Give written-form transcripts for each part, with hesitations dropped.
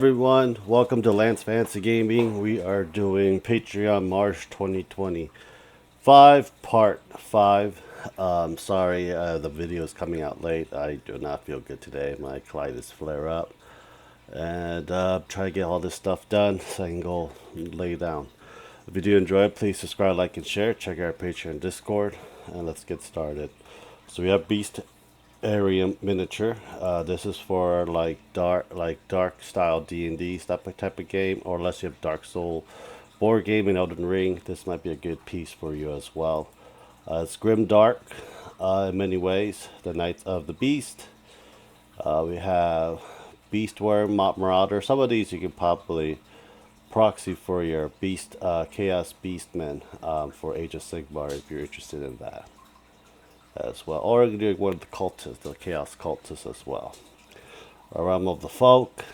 Everyone, welcome to Lance Fancy Gaming. We are doing Patreon March 2025 part 5. Sorry, the video is coming out late. I do not feel good today. My colitis flare up, and try to get all this stuff done so I can go lay down. If you do enjoy it, please subscribe, like, and share. Check out our Patreon Discord, and let's get started. So we have Beast area miniature. This is for dark style D&D type of game, or unless you have Dark Soul board game and Elden Ring, this might be a good piece for you as well. It's grim dark in many ways. The Knights of the Beast. We have Beastworm, Mop Marauder. Some of these you can probably proxy for your Beast Chaos Beastmen for Age of Sigmar if you're interested in that as well. Or you can do one of the cultists, the Chaos Cultists as well. A Realm of the Folk.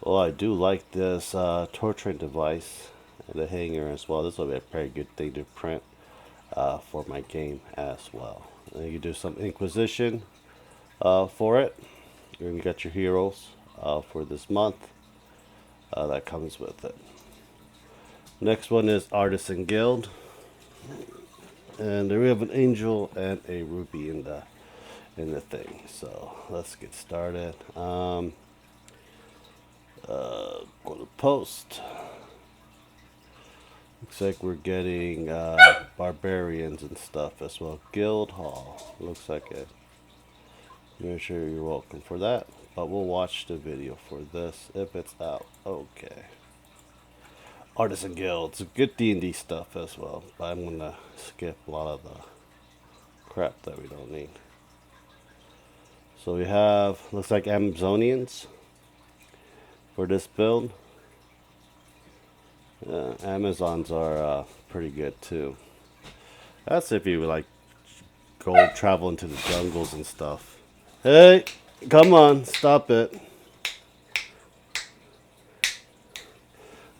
Oh, I do like this torturing device and the hanger as well. This will be a very good thing to print for my game as well. And you can do some Inquisition for it. And you got your heroes for this month. That comes with it. Next one is Artisan Guild. And there we have an angel and a ruby in the thing. So let's get started. Go to post. Looks like we're getting barbarians and stuff as well. Guild Hall. Looks like it. I'm sure you're welcome for that. But we'll watch the video for this if it's out. Okay. Artisan Guilds, good D&D stuff as well, but I'm gonna skip a lot of the crap that we don't need. So we have, looks like Amazonians for this build. Amazons are pretty good too. That's if you like go travel into the jungles and stuff. Hey, come on, stop it.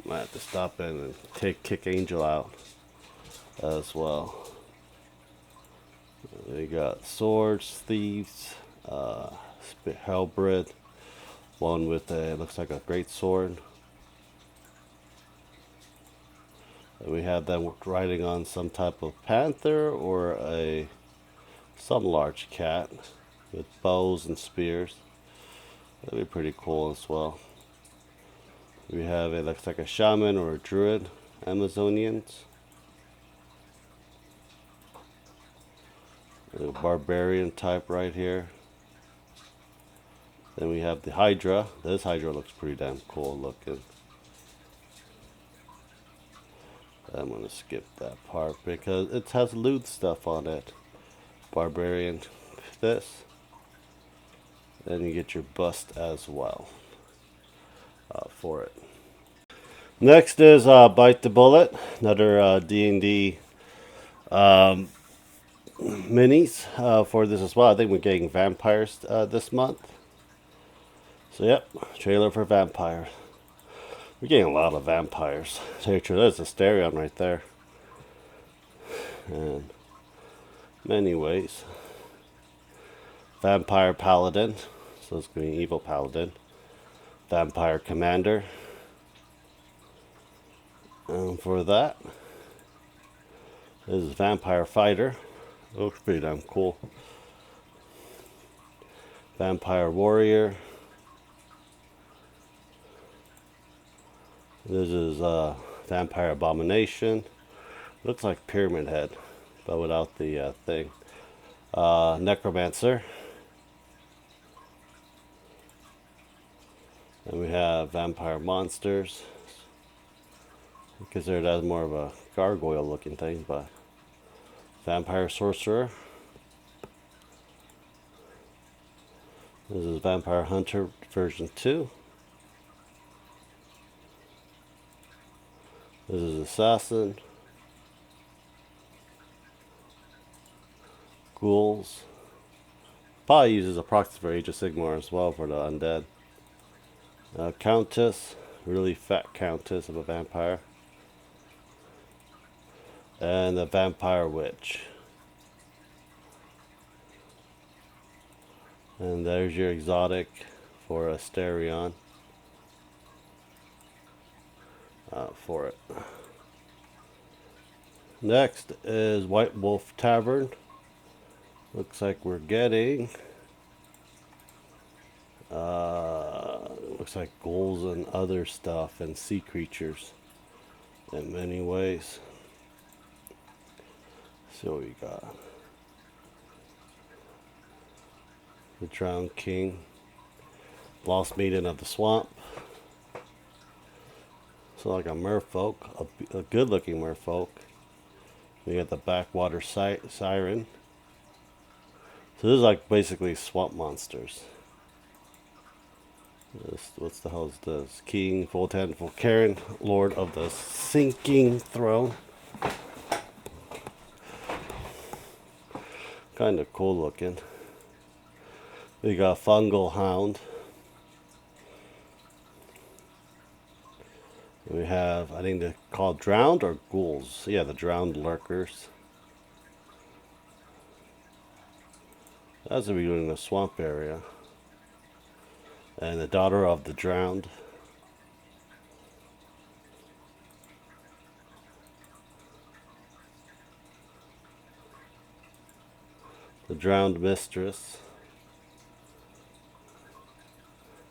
Might have to stop in and kick Angel out as well. They got swords, thieves, halberd, one with a looks like a great sword. And we have them riding on some type of panther or some large cat with bows and spears. That'd be pretty cool as well. We have it looks like a shaman or a druid, Amazonians. A barbarian type right here. Then we have the Hydra. This Hydra looks pretty damn cool looking. I'm gonna skip that part because it has loot stuff on it. Barbarian, this. Then you get your bust as well for it. Next is Bite the Bullet, another D&D minis for this as well. I think we're getting vampires this month. So yep, trailer for vampire. We're getting a lot of vampires. There's a Asterion right there. And many ways. Vampire Paladin. So it's going to be Evil Paladin. Vampire Commander. And for that, this is Vampire Fighter. Looks pretty damn cool. Vampire Warrior. This is Vampire Abomination. Looks like Pyramid Head, but without the thing. Necromancer. And we have Vampire Monsters. Considered as more of a gargoyle looking thing, but Vampire Sorcerer. This is Vampire Hunter version 2. This is Assassin. Ghouls. Probably uses a proxy for Age of Sigmar as well for the undead. Countess. Really fat Countess of a vampire. And the Vampire Witch. And there's your exotic for Asterion. for it. Next is White Wolf Tavern. Looks like we're getting looks like ghouls and other stuff and sea creatures in many ways. So we got the Drowned King, Lost Maiden of the Swamp. So like a merfolk, a good looking merfolk. We got the Backwater Siren. So this is like basically swamp monsters. What's the hell is this? King Voltan Volcaren, Lord of the Sinking Throne. Kind of cool looking. We got Fungal Hound. We have, I think they're called Drowned or Ghouls. Yeah, the Drowned Lurkers. That's what we're doing in the swamp area. And the Daughter of the Drowned. The Drowned Mistress.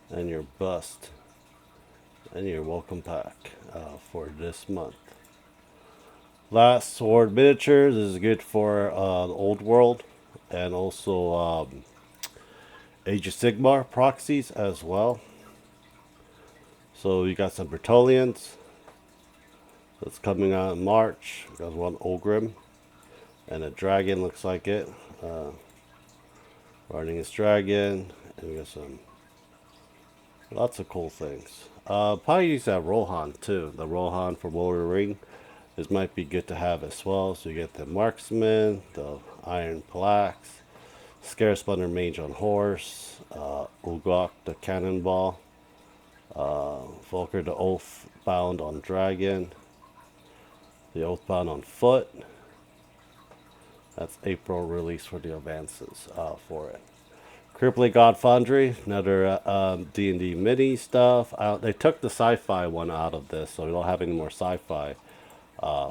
And your bust. And your welcome pack for this month. Last Sword Miniatures is good for the Old World. And also Age of Sigmar proxies as well. So you got some Bertolians. That's coming out in March. We got one Ogrim. And a dragon looks like it. Riding his dragon. And we got some lots of cool things. Probably use that Rohan too. The Rohan for Warrior Ring. This might be good to have as well. So you get the Marksman, the Iron Palax, Scaresplunder Mage on horse, Ugok the Cannonball, Volker the Oathbound on dragon, the Oathbound on foot. That's April release for the advances for it. Crippling God Foundry, another D&D mini stuff. They took the sci-fi one out of this, so we don't have any more sci-fi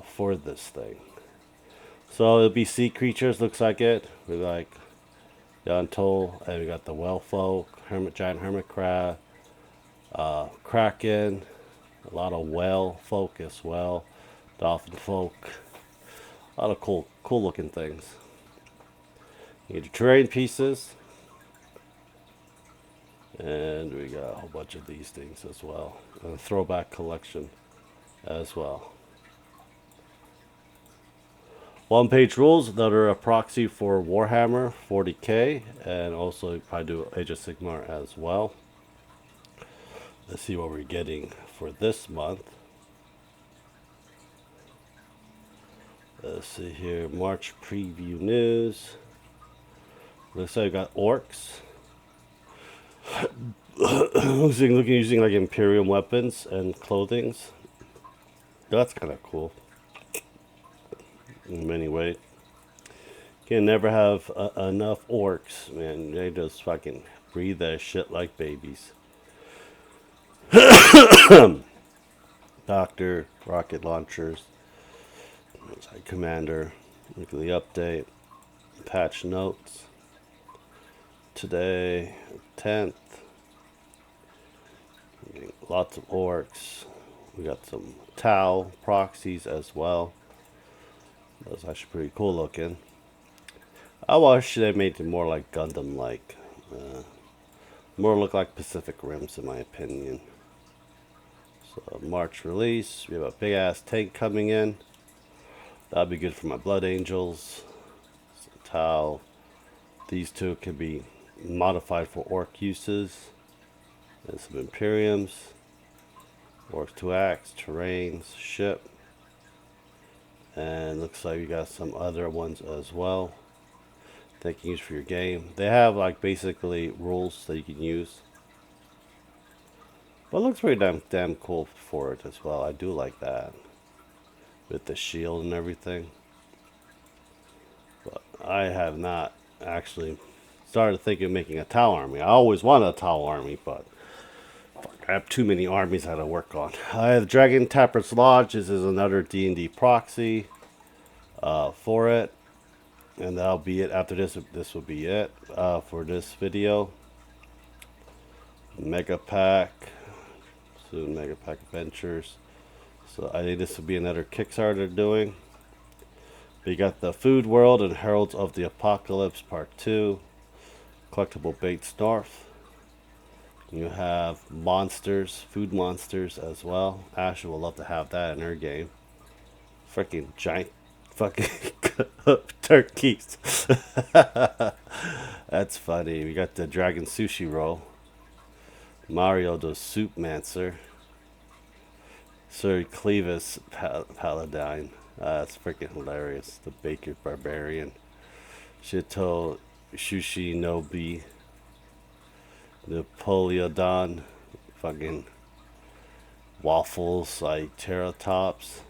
for this thing. So it'll be sea creatures, looks like it. We like Yontul, and we got the Whale Folk, Giant Hermit Crab, Kraken, a lot of Whale Folk as well, Dolphin Folk, a lot of cool looking things. You get your terrain pieces. And we got a whole bunch of these things as well. And a throwback collection as well. One-page rules that are a proxy for Warhammer 40k. And also probably do Age of Sigmar as well. Let's see what we're getting for this month. Let's see here. March preview news. Looks like we got orcs. looking using like Imperium weapons and clothings. That's kind of cool in many ways. Can never have enough orcs, man. They just fucking breathe that shit like babies. Doctor, rocket launchers, Commander, weekly update, patch notes. Today, 10th. Lots of orcs. We got some Tau proxies as well. That's actually pretty cool looking. I wish they made it more like Gundam-like. More look like Pacific Rims in my opinion. So March release. We have a big ass tank coming in. That'd be good for my Blood Angels. Some Tau. These two can be modified for orc uses. And some Imperiums. Orcs 2-axe, terrains, ship. And looks like we got some other ones as well that you can use for your game. They have like basically rules that you can use. But it looks pretty damn cool for it as well. I do like that. With the shield and everything. But I have not actually started thinking of making a Tau army. I always wanted a Tau army, but fuck, I have too many armies I had to work on. I have Dragon Tapper's Lodge. This is another D&D proxy for it. And that'll be it. After this will be it for this video. Mega Pack. Soon Mega Pack Adventures. So I think this will be another Kickstarter doing. We got the Food World and Heralds of the Apocalypse Part 2. Collectible Baits North. You have monsters, food monsters as well. Asher will love to have that in her game. Freaking giant fucking turkeys. That's funny. We got the Dragon Sushi Roll. Mario the Soup Mancer. Sir Clevis Paladine. That's freaking hilarious. The Baker Barbarian. Shito Shushi Nobi. Napoleodon. Fucking waffles like Teratops.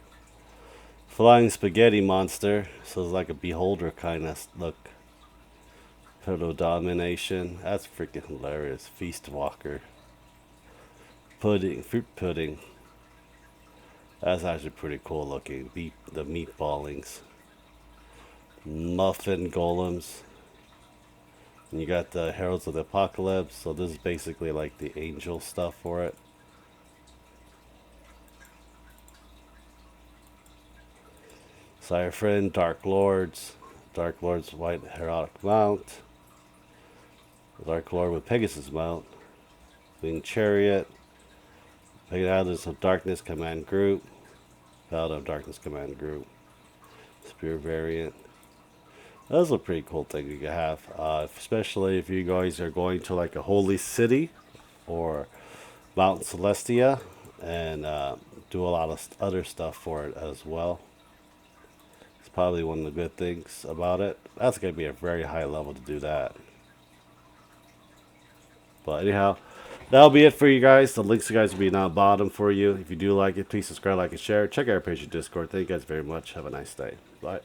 Flying Spaghetti Monster. So it's like a beholder kind of look. Proto Domination. That's freaking hilarious. Feast Walker. Pudding. Fruit Pudding. That's actually pretty cool looking. The meatballings. Muffin Golems. And you got the Heralds of the Apocalypse. So this is basically like the angel stuff for it. Sire Dark Lords. Dark Lord's White Heroic Mount. Dark Lord with Pegasus Mount. Winged Chariot. Paladins of Darkness Command Group. Paladin of Darkness Command Group. Spear Variant. That's a pretty cool thing you can have. Especially if you guys are going to like a holy city or Mount Celestia and do a lot of other stuff for it as well. It's probably one of the good things about it. That's going to be a very high level to do that. But anyhow, that'll be it for you guys. The links to you guys will be down bottom for you. If you do like it, please subscribe, like, and share. Check out our page and Discord. Thank you guys very much. Have a nice day. Bye.